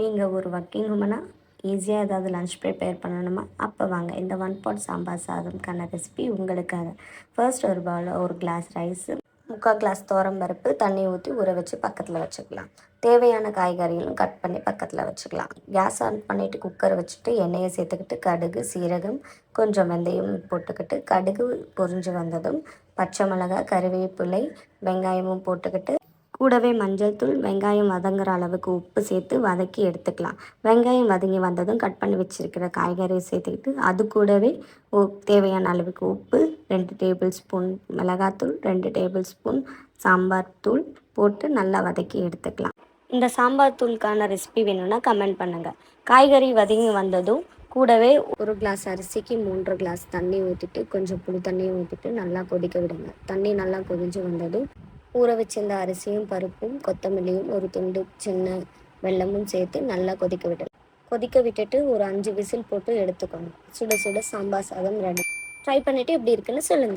நீங்கள் ஒரு ஒர்க்கிங் உமனா ஈஸியாக ஏதாவது லன்ச் ப்ரிப்பேர் பண்ணணுமா? அப்போ வாங்க இந்த ஒன் பாட் சாம்பார் சாதம்க்கான ரெசிபி உங்களுக்காக. ஃபர்ஸ்ட் ஒரு பவுலில் ஒரு கிளாஸ் ரைஸு, 3/4 கிளாஸ் பருப்பு தண்ணி ஊற்றி ஊற வச்சு பக்கத்தில் வச்சுக்கலாம். தேவையான காய்கறிகளும் கட் பண்ணி பக்கத்தில் வச்சுக்கலாம். கேஸ் ஆன் பண்ணிவிட்டு குக்கரை வச்சுட்டு எண்ணெயை சேர்த்துக்கிட்டு கடுகு, சீரகம், கொஞ்சம் வெந்தயம் போட்டுக்கிட்டு கடுகு பொரிஞ்சு வந்ததும் பச்சை மிளகாய், கருவேப்பிலை, வெங்காயமும் போட்டுக்கிட்டு கூடவே மஞ்சள் தூள், வெங்காயம் வதங்குற அளவுக்கு உப்பு சேர்த்து வதக்கி எடுத்துக்கலாம். வெங்காயம் வதங்கி வந்ததும் கட் பண்ணி வச்சுருக்கிற காய்கறியை சேர்த்துக்கிட்டு அது கூடவே தேவையான அளவுக்கு உப்பு, 2 டேபிள் ஸ்பூன் மிளகாத்தூள், 2 டேபிள் ஸ்பூன் சாம்பார் தூள் போட்டு நல்லா வதக்கி எடுத்துக்கலாம். இந்த சாம்பார் தூளுக்கான ரெசிபி வேணும்னா கமெண்ட் பண்ணுங்கள். காய்கறி வதங்கி வந்ததும் கூடவே ஒரு கிளாஸ் அரிசிக்கு 3 கிளாஸ் தண்ணி ஊற்றிட்டு கொஞ்சம் புளி தண்ணியும் ஊற்றிட்டு நல்லா கொதிக்க விடுங்க. தண்ணி நல்லா கொதிஞ்சு வந்ததும் ஊற வச்சிருந்த அரிசியும் பருப்பும் கொத்தமல்லியும் ஒரு துண்டு சின்ன வெல்லமும் சேர்த்து நல்லா கொதிக்க விட்டுட்டு ஒரு 5 விசில் போட்டு எடுத்துக்கணும். சுட சுட சாம்பார் சாதம் ரெடி. ட்ரை பண்ணிவிட்டு எப்படி இருக்குன்னு சொல்லுங்கள்.